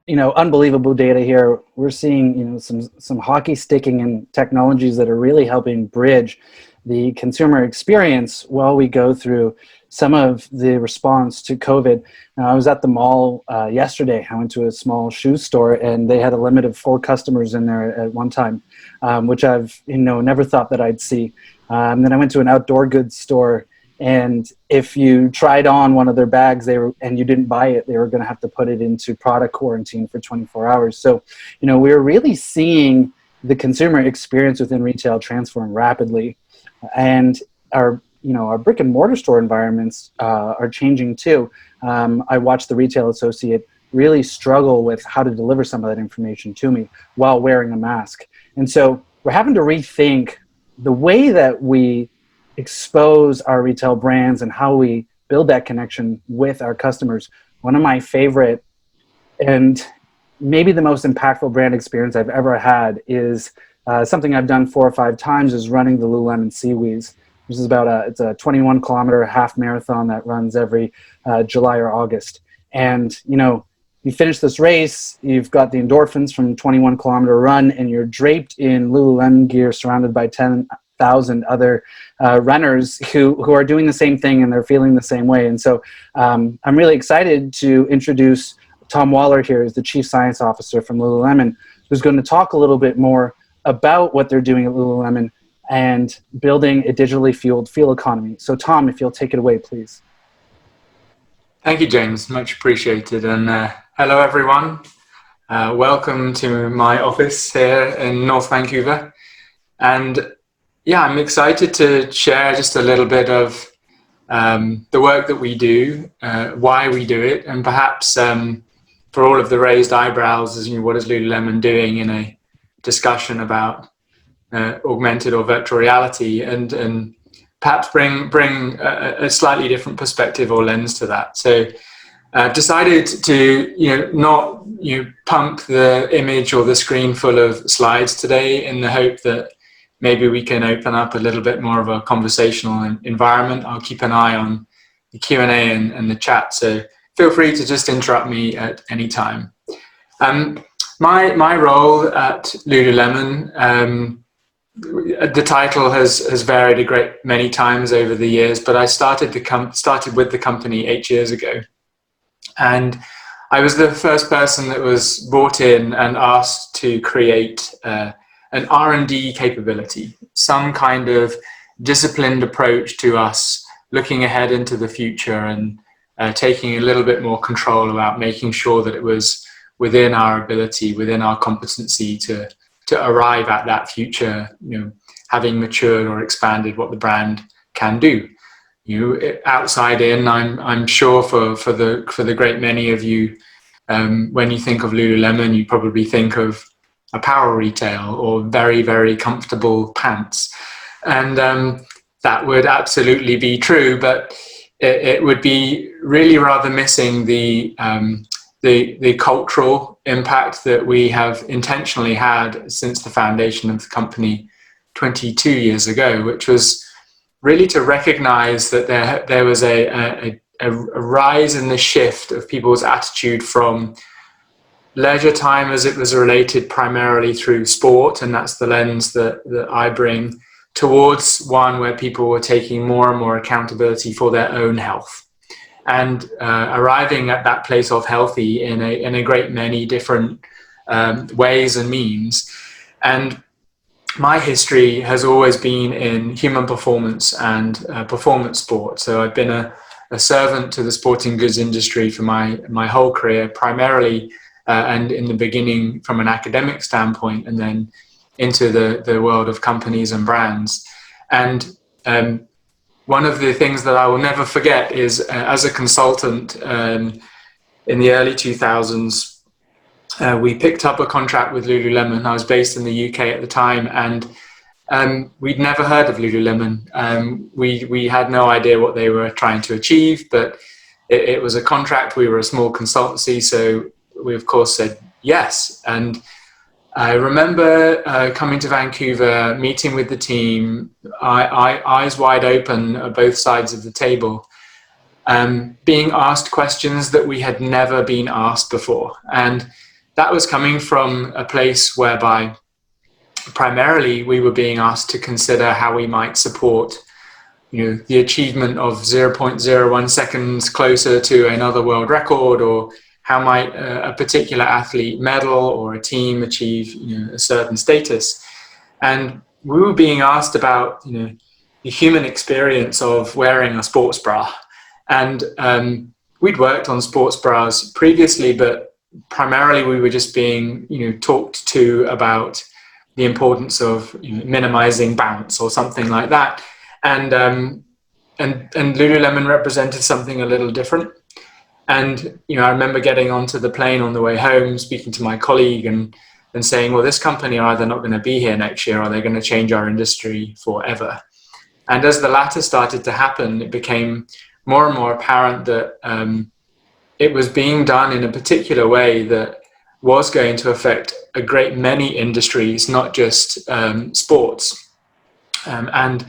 unbelievable data here. We're seeing, some hockey sticking and technologies that are really helping bridge the consumer experience while we go through some of the response to COVID. Now, I was at the mall yesterday. I went to a small shoe store, and they had a limit of 4 customers in there at one time, which I've never thought that I'd see. Then I went to an outdoor goods store, and if you tried on one of their bags, and you didn't buy it, they were going to have to put it into product quarantine for 24 hours. So, we're really seeing the consumer experience within retail transform rapidly, and our brick and mortar store environments are changing too. I watched the retail associate really struggle with how to deliver some of that information to me while wearing a mask. And so we're having to rethink the way that we expose our retail brands and how we build that connection with our customers. One of my favorite and maybe the most impactful brand experience I've ever had is something I've done 4 or 5 times, is running the Lululemon Seaweeds. This is it's a 21-kilometer half marathon that runs every July or August. And, you finish this race, you've got the endorphins from 21-kilometer run, and you're draped in Lululemon gear surrounded by 10,000 other runners who are doing the same thing, and they're feeling the same way. And so I'm really excited to introduce Tom Waller here, as the Chief Science Officer from Lululemon, who's going to talk a little bit more about what they're doing at Lululemon and building a digitally fueled fuel economy. So Tom, if you'll take it away, please. Thank you, James. Much appreciated. And hello, everyone. Welcome to my office here in North Vancouver. And yeah, I'm excited to share just a little bit of the work that we do, why we do it, and perhaps for all of the raised eyebrows, what is Lululemon doing in a discussion about augmented or virtual reality, and perhaps bring a slightly different perspective or lens to that. So I've decided to not pump the image or the screen full of slides today, in the hope that maybe we can open up a little bit more of a conversational environment. I'll keep an eye on the Q&A and the chat, so feel free to just interrupt me at any time. My role at Lululemon, the title has varied a great many times over the years, but I started with the company 8 years ago. And I was the first person that was brought in and asked to create an R&D capability, some kind of disciplined approach to us looking ahead into the future and taking a little bit more control about making sure that it was within our ability, within our competency to arrive at that future, having matured or expanded what the brand can do. Outside in, I'm sure for the great many of you, when you think of Lululemon, you probably think of apparel retail or very, very comfortable pants. And that would absolutely be true, but it would be really rather missing the cultural impact that we have intentionally had since the foundation of the company 22 years ago, which was really to recognize that there was a rise in the shift of people's attitude from leisure time, as it was related primarily through sport, and that's the lens that I bring, towards one where people were taking more and more accountability for their own health, and arriving at that place of healthy in a great many different ways and means. And my history has always been in human performance and performance sport. So I've been a servant to the sporting goods industry for my whole career, primarily and in the beginning from an academic standpoint, and then into the world of companies and brands. And one of the things that I will never forget is as a consultant in the early 2000s, we picked up a contract with Lululemon. I was based in the UK at the time, and we'd never heard of Lululemon. We had no idea what they were trying to achieve, but it was a contract. We were a small consultancy, so we of course said yes. And I remember coming to Vancouver, meeting with the team, eyes wide open at both sides of the table, being asked questions that we had never been asked before. And that was coming from a place whereby primarily we were being asked to consider how we might support the achievement of 0.01 seconds closer to another world record, or how might a particular athlete medal or a team achieve a certain status. And we were being asked about the human experience of wearing a sports bra. And we'd worked on sports bras previously, but primarily we were just being talked to about the importance of minimizing bounce or something like that. And Lululemon represented something a little different. And I remember getting onto the plane on the way home, speaking to my colleague and saying, well, this company are either not going to be here next year, or they're going to change our industry forever. And as the latter started to happen, it became more and more apparent that it was being done in a particular way that was going to affect a great many industries, not just sports. And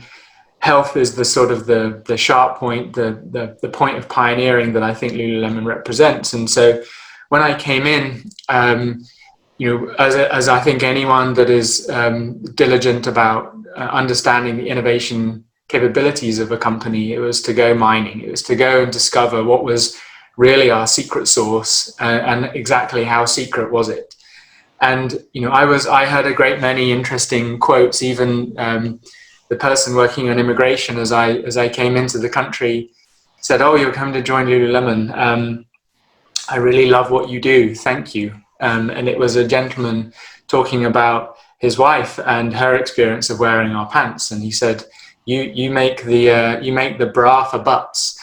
health is the sort of the sharp point, the point of pioneering that I think Lululemon represents. And so when I came in, as I think anyone that is diligent about understanding the innovation capabilities of a company, it was to go mining. It was to go and discover what was really our secret sauce, and exactly how secret was it. And I heard a great many interesting quotes. Even the person working on immigration, as I came into the country, said, "Oh, you're coming to join Lululemon. I really love what you do. Thank you." And it was a gentleman talking about his wife and her experience of wearing our pants, and he said, "You make the bra for butts."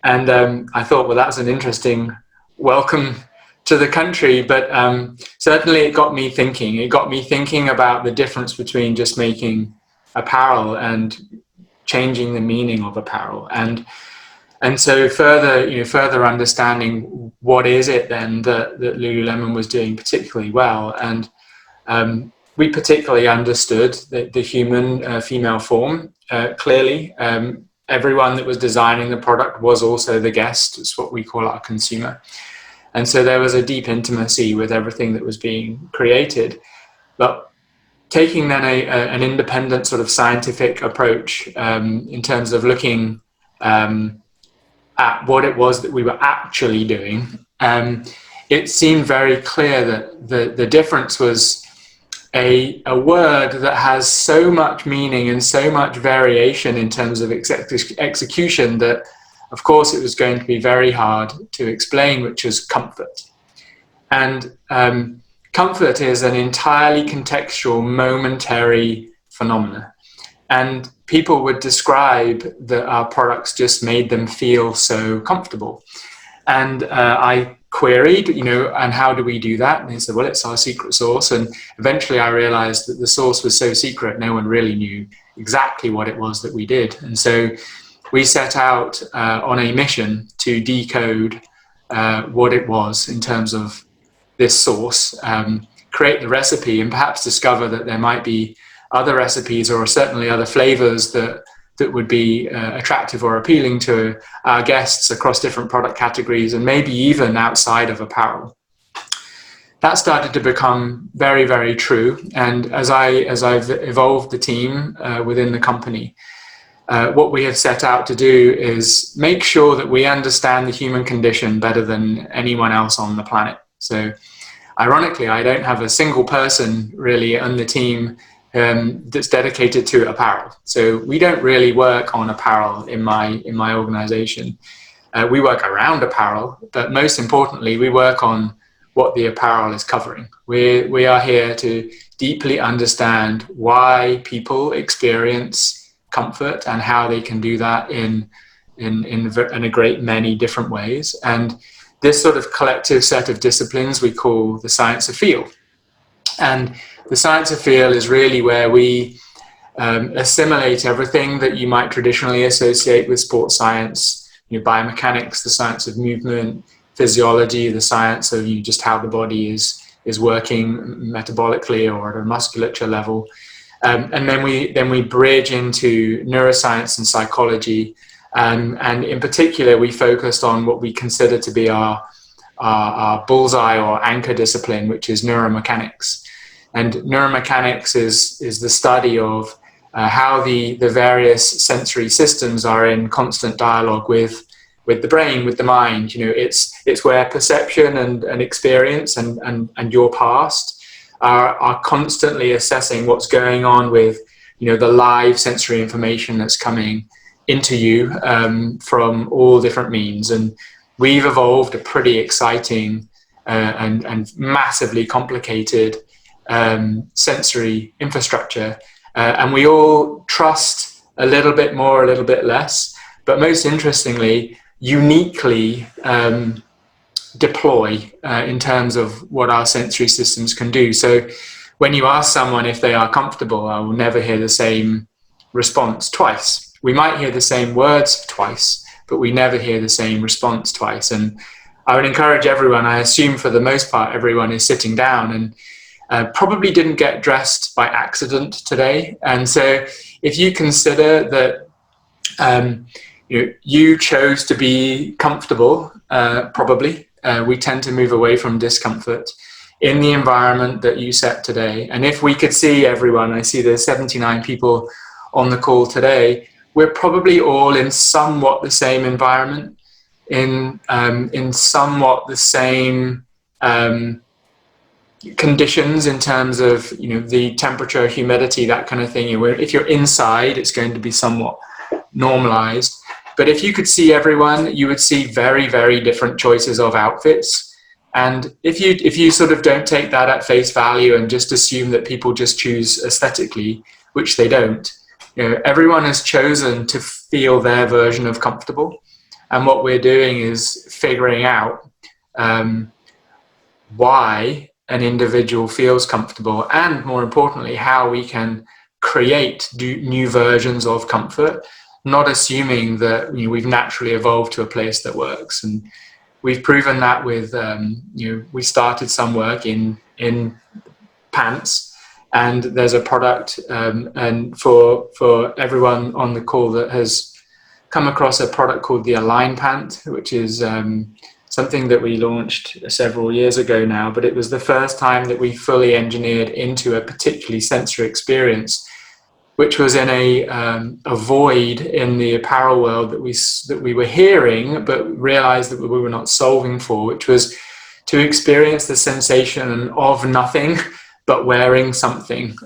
And I thought, well, that's an interesting welcome to the country. But certainly it got me thinking. It got me thinking about the difference between just making apparel and changing the meaning of apparel. And so further understanding what is it then that Lululemon was doing particularly well. And we particularly understood the human female form clearly. Everyone that was designing the product was also the guest. It's what we call our consumer. And so there was a deep intimacy with everything that was being created. But taking then an independent sort of scientific approach in terms of looking at what it was that we were actually doing, it seemed very clear that the difference was a word that has so much meaning and so much variation in terms of execution that, of course, it was going to be very hard to explain, which is comfort. And comfort is an entirely contextual, momentary phenomena. And people would describe that our products just made them feel so comfortable. And I queried, and how do we do that? And he said, well, it's our secret sauce. And eventually I realized that the sauce was so secret, no one really knew exactly what it was that we did. And so we set out on a mission to decode what it was in terms of this sauce, create the recipe, and perhaps discover that there might be other recipes or certainly other flavors that would be attractive or appealing to our guests across different product categories, and maybe even outside of apparel. That started to become very, very true. And as I've evolved the team within the company, what we have set out to do is make sure that we understand the human condition better than anyone else on the planet. So ironically, I don't have a single person really on the team that's dedicated to apparel. So we don't really work on apparel in my organization. We work around apparel, but most importantly, we work on what the apparel is covering. We are here to deeply understand why people experience comfort and how they can do that in a great many different ways. And this sort of collective set of disciplines we call the science of feel. And the science of feel is really where we assimilate everything that you might traditionally associate with sports science, biomechanics, the science of movement, physiology, the science of just how the body is working metabolically or at a musculature level. And then we bridge into neuroscience and psychology. And in particular, we focused on what we consider to be our our bullseye or anchor discipline, which is neuromechanics. And neuromechanics is the study of how the various sensory systems are in constant dialogue with the brain, with the mind. It's where perception and experience and your past are constantly assessing what's going on with the live sensory information that's coming into you from all different means. And we've evolved a pretty exciting and massively complicated sensory infrastructure, and we all trust a little bit more, a little bit less, but most interestingly, uniquely deploy in terms of what our sensory systems can do. So when you ask someone if they are comfortable, I will never hear the same response twice. We might hear the same words twice, but we never hear the same response twice. And I would encourage everyone, I assume for the most part everyone is sitting down and probably didn't get dressed by accident today. And so if you consider that you chose to be comfortable, probably, we tend to move away from discomfort in the environment that you set today. And if we could see everyone, I see there's 79 people on the call today, we're probably all in somewhat the same environment, in somewhat the same conditions in terms of the temperature, humidity, that kind of thing. If you're inside, it's going to be somewhat normalized. But if you could see everyone, you would see very, very different choices of outfits. And if you sort of don't take that at face value and just assume that people just choose aesthetically, which they don't, everyone has chosen to feel their version of comfortable. And what we're doing is figuring out why an individual feels comfortable, and more importantly, how we can create new versions of comfort, not assuming that we've naturally evolved to a place that works. And we've proven that with we started some work in pants, and there's a product and for everyone on the call that has come across a product called the Align Pant, which is something that we launched several years ago now, but it was the first time that we fully engineered into a particularly sensory experience, which was in a void in the apparel world that we were hearing, but realized that we were not solving for, which was to experience the sensation of nothing, but wearing something.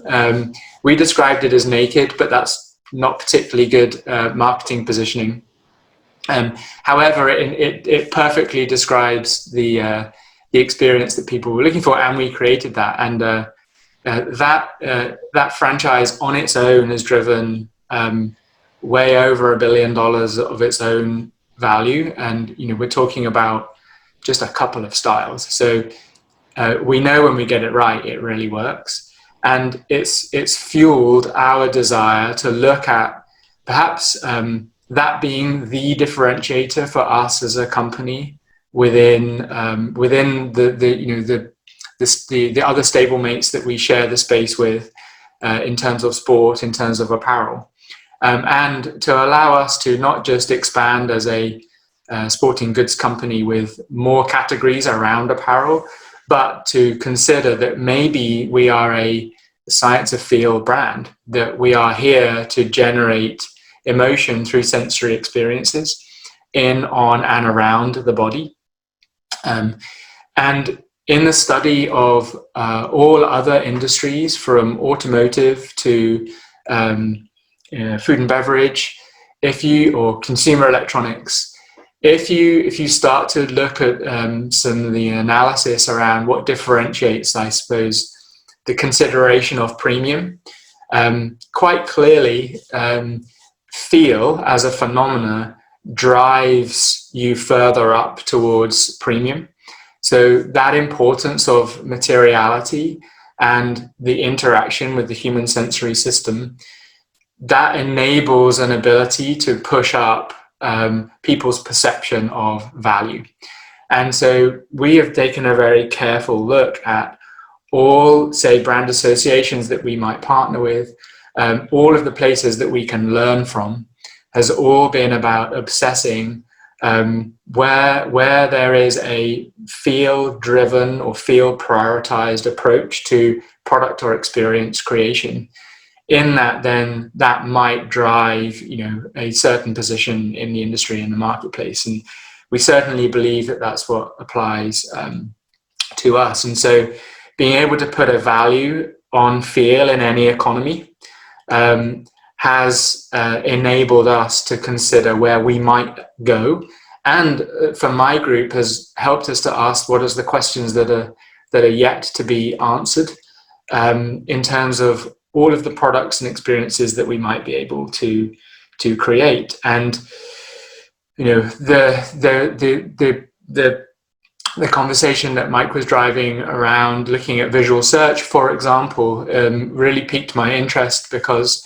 We described it as naked, but that's not particularly good marketing positioning. However, it perfectly describes the experience that people were looking for, and we created that. And that franchise on its own has driven way over $1 billion of its own value, and we're talking about just a couple of styles. So we know when we get it right, it really works, and it's fueled our desire to look at perhaps that being the differentiator for us as a company within the other stablemates that we share the space with in terms of sport, in terms of apparel, and to allow us to not just expand as a sporting goods company with more categories around apparel, but to consider that maybe we are a science of feel brand, that we are here to generate emotion through sensory experiences in, on, and around the body. And in the study of all other industries, from automotive to food and beverage, or consumer electronics, if you start to look at some of the analysis around what differentiates, I suppose, the consideration of premium, quite clearly, feel as a phenomena drives you further up towards premium. So that importance of materiality and the interaction with the human sensory system, that enables an ability to push up people's perception of value. And so we have taken a very careful look at all, say, brand associations that we might partner with. All of the places that we can learn from has all been about obsessing where there is a field-driven or field-prioritized approach to product or experience creation, in that, then that might drive, a certain position in the industry, in the marketplace. And we certainly believe that that's what applies to us. And so being able to put a value on feel in any economy has enabled us to consider where we might go. And for my group, has helped us to ask what are the questions that are yet to be answered in terms of all of the products and experiences that we might be able to create. And the conversation that Mike was driving around looking at visual search, for example, really piqued my interest, because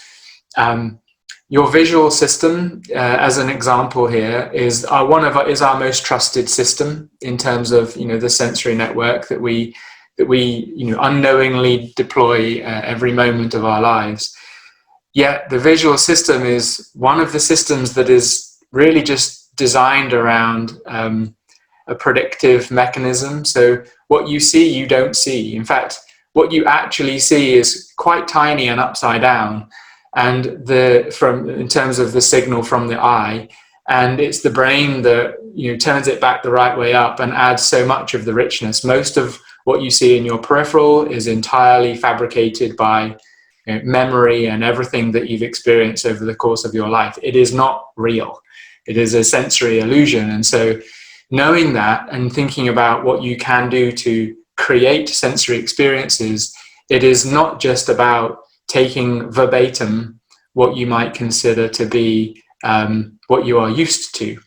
your visual system, as an example here, is our most trusted system in terms of the sensory network that we unknowingly deploy every moment of our lives. Yet the visual system is one of the systems that is really just designed around a predictive mechanism. So what you see, you don't see. In fact, what you actually see is quite tiny and upside down, and in terms of the signal from the eye, and it's the brain that turns it back the right way up and adds so much of the richness. Most of what you see in your peripheral is entirely fabricated by memory and everything that you've experienced over the course of your life. It is not real. It is a sensory illusion. And so knowing that and thinking about what you can do to create sensory experiences, it is not just about taking verbatim what you might consider to be what you are used to.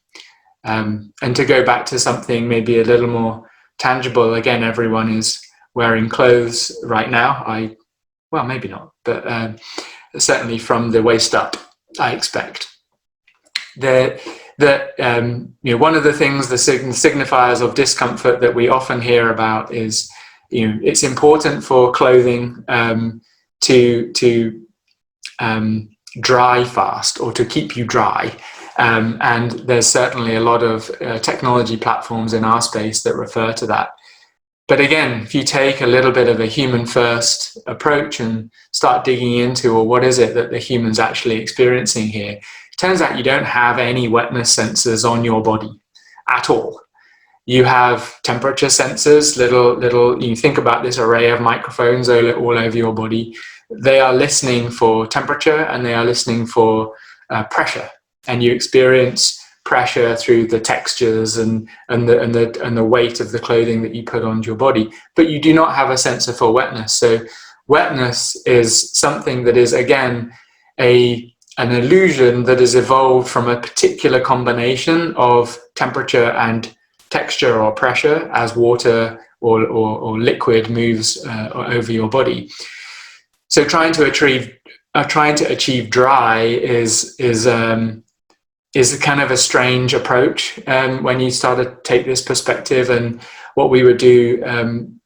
And to go back to something maybe a little more tangible, again, everyone is wearing clothes right now. Well, maybe not, but certainly from the waist up, I expect. One of the things, the signifiers of discomfort that we often hear about is, it's important for clothing to dry fast, or to keep you dry. And there's certainly a lot of technology platforms in our space that refer to that. But again, if you take a little bit of a human first approach and start digging into, well, what is it that the human's actually experiencing here? It turns out you don't have any wetness sensors on your body at all. You have temperature sensors, little, you think about this array of microphones all over your body. They are listening for temperature, and they are listening for pressure. And you experience pressure through the textures and the weight of the clothing that you put on your body, but you do not have a sensor for wetness. So wetness is something that is, again, an illusion that has evolved from a particular combination of temperature and texture or pressure as water or liquid moves over your body. So trying to achieve dry is kind of a strange approach when you start to take this perspective. And what we would do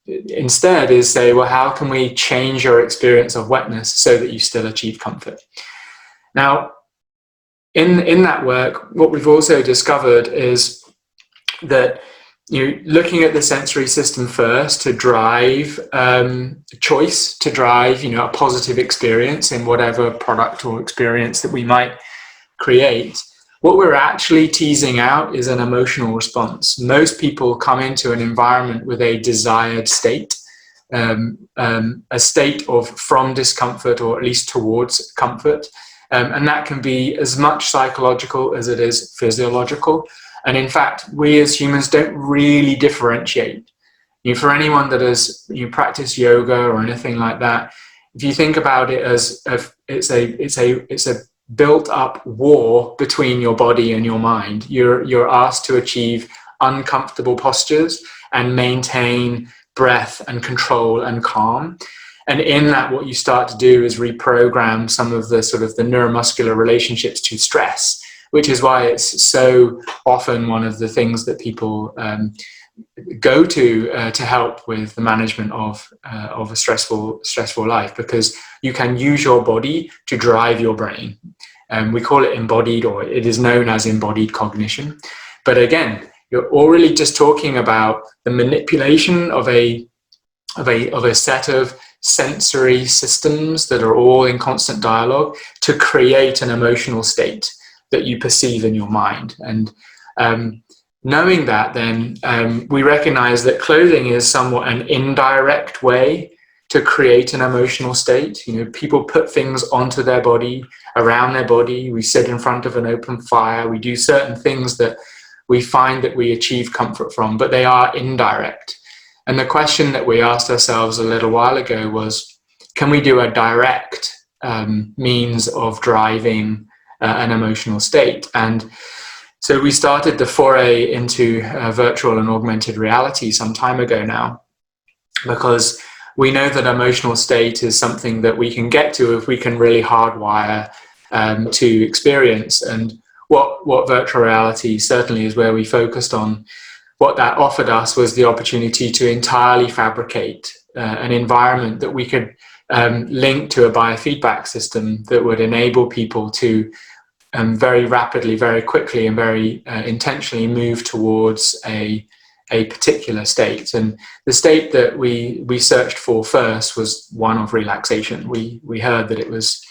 instead is say, well, how can we change your experience of wetness so that you still achieve comfort? Now, in that work, what we've also discovered is that looking at the sensory system first to drive choice, to drive a positive experience in whatever product or experience that we might create. What we're actually teasing out is an emotional response. Most people come into an environment with a desired state, a state of from discomfort or at least towards comfort. And that can be as much psychological as it is physiological. And in fact, we as humans don't really differentiate. For anyone that has practiced yoga or anything like that, if you think about it as it's a built-up war between your body and your mind. You're asked to achieve uncomfortable postures and maintain breath and control and calm. And in that, what you start to do is reprogram some of the sort of the neuromuscular relationships to stress, which is why it's so often one of the things that people go to help with the management of a stressful life, because you can use your body to drive your brain. We call it embodied, or it is known as embodied cognition. But again, you're already just talking about the manipulation of a set of sensory systems that are all in constant dialogue to create an emotional state that you perceive in your mind. And knowing that, then we recognize that clothing is somewhat an indirect way to create an emotional state. You know, people put things onto their body, around their body. We sit in front of an open fire. We do certain things that we find that we achieve comfort from, but they are indirect. And the question that we asked ourselves a little while ago was, can we do a direct means of driving an emotional state? And so we started the foray into virtual and augmented reality some time ago now, because we know that emotional state is something that we can get to if we can really hardwire to experience. And what virtual reality certainly is where we focused on, what that offered us was the opportunity to entirely fabricate an environment that we could link to a biofeedback system that would enable people to very rapidly, very quickly, and very intentionally move towards a particular state. And the state that we searched for first was one of relaxation. We heard that it was,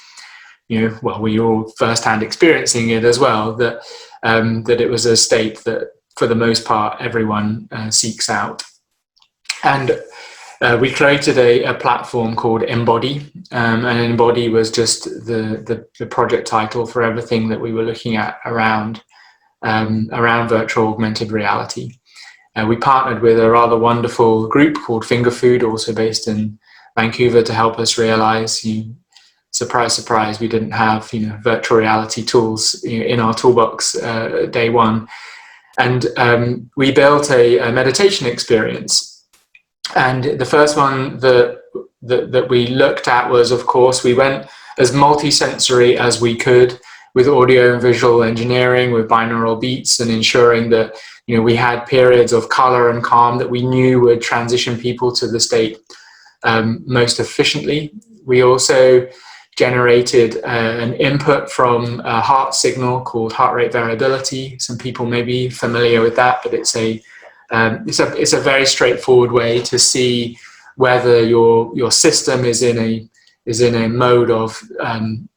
you know, well, we were all firsthand experiencing it as well, that it was a state that for the most part everyone seeks out. And we created a platform called Embodied, and Embodied was just the project title for everything that we were looking at around virtual augmented reality. We partnered with a rather wonderful group called Finger Food, also based in Vancouver, to help us realize, surprise, surprise, we didn't have virtual reality tools in our toolbox day one. And we built a meditation experience. And the first one that we looked at was, of course, we went as multisensory as we could with audio and visual engineering, with binaural beats, and ensuring that we had periods of color and calm that we knew would transition people to the state most efficiently. We also generated an input from a heart signal called heart rate variability. Some people may be familiar with that, but it's a very straightforward way to see whether your system is in a mode of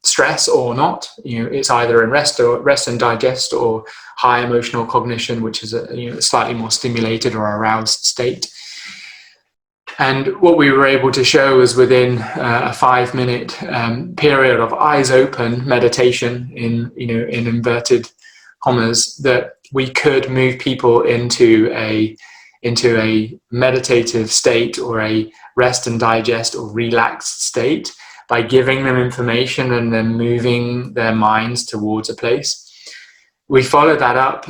stress or not. It's either in rest and digest, or high emotional cognition, which is a slightly more stimulated or aroused state. And what we were able to show was within a 5-minute period of eyes open meditation in inverted commas, that we could move people into a meditative state, or a rest and digest or relaxed state, by giving them information and then moving their minds towards a place. We followed that up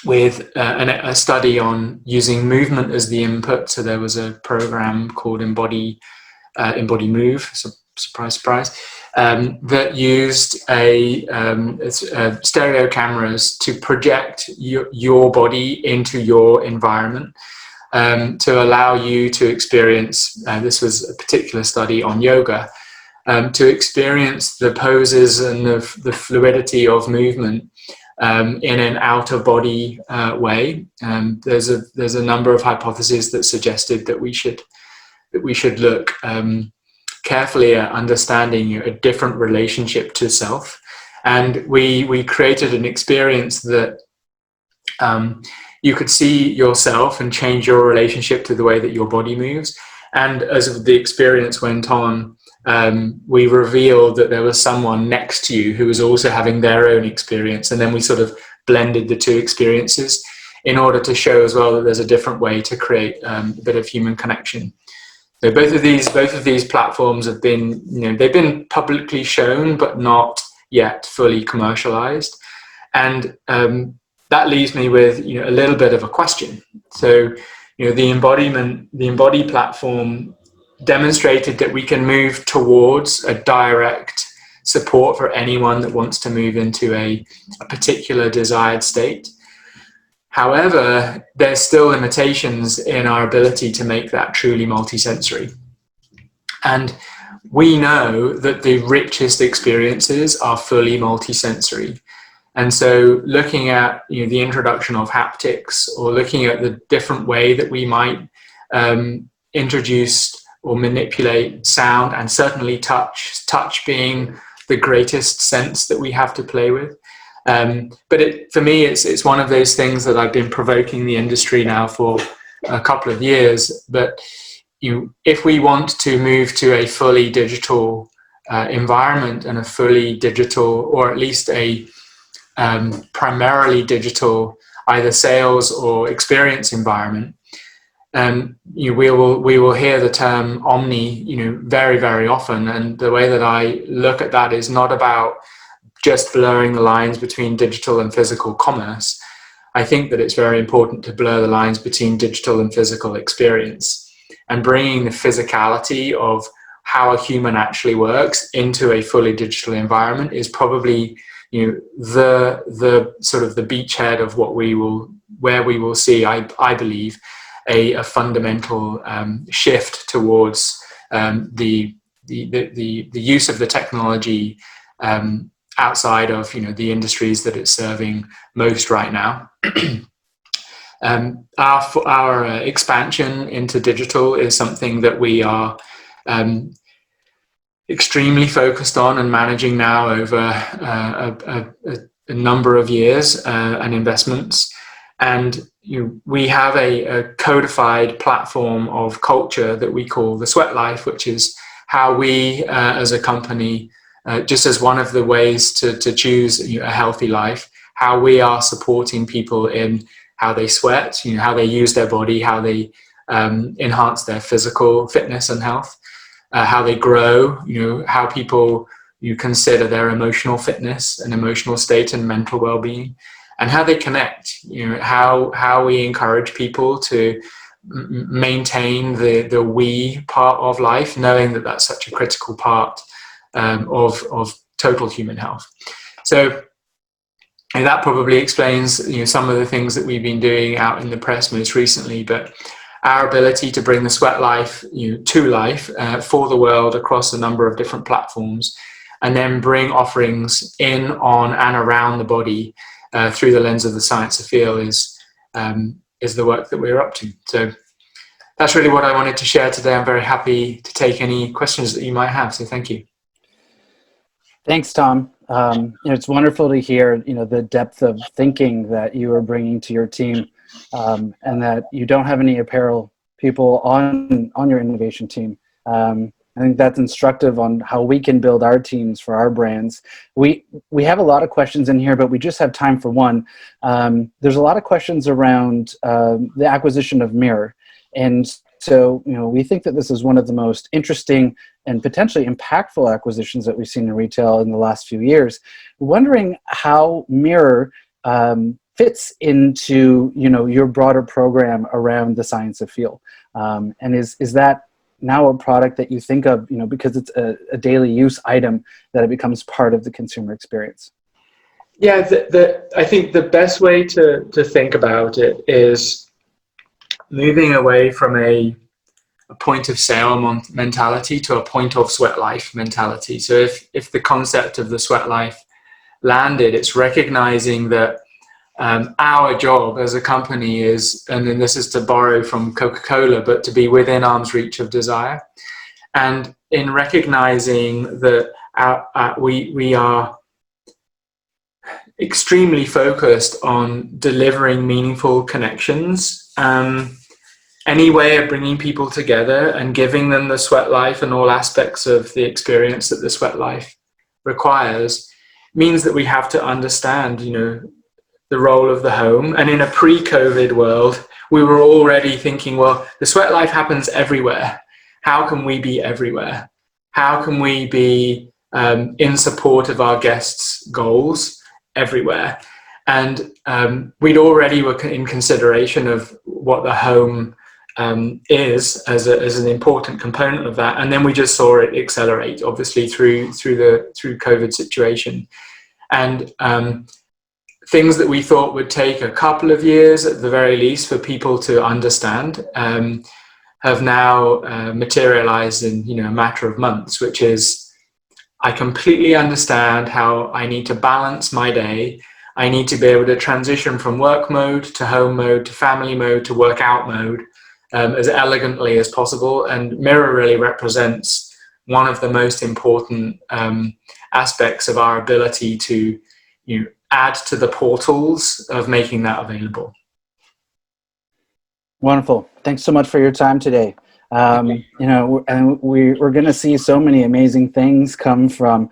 with a study on using movement as the input. So there was a program called Embodied Move, so surprise, surprise, that used stereo cameras to project your body into your environment, to allow you to experience, this was a particular study on yoga, to experience the poses and the fluidity of movement in an out-of-body way. There's a number of hypotheses that suggested that we should look carefully at understanding a different relationship to self, and we created an experience that you could see yourself and change your relationship to the way that your body moves. And as the experience went on, we revealed that there was someone next to you who was also having their own experience, and then we sort of blended the two experiences in order to show as well that there's a different way to create a bit of human connection. So both of these platforms have been, they've been publicly shown but not yet fully commercialized, and that leaves me with a little bit of a question. So the Embodied platform demonstrated that we can move towards a direct support for anyone that wants to move into a particular desired state. However, there's still limitations in our ability to make that truly multisensory. And we know that the richest experiences are fully multisensory. And so looking at the introduction of haptics, or looking at the different way that we might introduce or manipulate sound, and certainly touch being the greatest sense that we have to play with. But for me, it's one of those things that I've been provoking the industry now for a couple of years. But if we want to move to a fully digital environment, and a fully digital, or at least a primarily digital, either sales or experience environment, we will hear the term omni, very, very often. And the way that I look at that is not about just blurring the lines between digital and physical commerce. I think that it's very important to blur the lines between digital and physical experience, and bringing the physicality of how a human actually works into a fully digital environment is probably the sort of the beachhead of where we will see, I believe, a fundamental shift towards the use of the technology outside of the industries that it's serving most right now. Our expansion into digital is something that we are extremely focused on and managing now over a number of years and investments. And we have a codified platform of culture that we call the Sweat Life, which is how we as a company, just as one of the ways to choose a healthy life, how we are supporting people in how they sweat, how they use their body, how they enhance their physical fitness and health, how they grow, how people consider their emotional fitness and emotional state and mental well-being, and how they connect, how we encourage people to maintain the we part of life, knowing that that's such a critical part of total human health. So, and that probably explains some of the things that we've been doing out in the press most recently. But our ability to bring the Sweat Life to life for the world across a number of different platforms, and then bring offerings in, on, and around the body through the lens of the science of feel is the work that we're up to. So that's really what I wanted to share today. I'm very happy to take any questions that you might have. So thank you. Thanks, Tom. It's wonderful to hear, the depth of thinking that you are bringing to your team, and that you don't have any apparel people on your innovation team. I think that's instructive on how we can build our teams for our brands. We have a lot of questions in here, but we just have time for one. There's a lot of questions around the acquisition of Mirror. And so, we think that this is one of the most interesting and potentially impactful acquisitions that we've seen in retail in the last few years. Wondering how Mirror fits into, your broader program around the science of feel. And is that now a product that you think of, because it's a daily use item, that it becomes part of the consumer experience? Yeah, I think the best way to think about it is moving away from a point of sale mentality to a point of sweat life mentality. So if the concept of the sweat life landed, it's recognizing that our job as a company is, and then this is to borrow from Coca-Cola, but to be within arm's reach of desire. And in recognizing that we are extremely focused on delivering meaningful connections, any way of bringing people together and giving them the sweat life and all aspects of the experience that the sweat life requires, means that we have to understand, the role of the home. And in a pre-COVID world, we were already thinking, well, the sweat life happens everywhere. How can we be everywhere? How can we be in support of our guests' goals everywhere? And we'd already were in consideration of what the home is as an important component of that. And then we just saw it accelerate, obviously, through COVID situation. And things that we thought would take a couple of years at the very least for people to understand have now materialized in a matter of months, which is, I completely understand how I need to balance my day. I need to be able to transition from work mode to home mode to family mode to workout mode as elegantly as possible. And Mirror really represents one of the most important aspects of our ability to add to the portals of making that available. Wonderful. Thanks so much for your time today. And we're going to see so many amazing things come from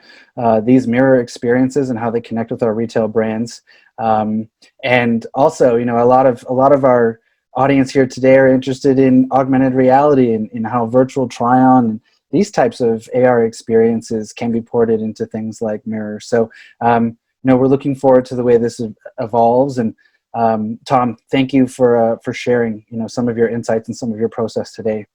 these mirror experiences and how they connect with our retail brands. And also, a lot of our audience here today are interested in augmented reality and in how virtual try-on and these types of AR experiences can be ported into things like Mirror. So, we're looking forward to the way this evolves. And Tom, thank you for sharing, some of your insights and some of your process today.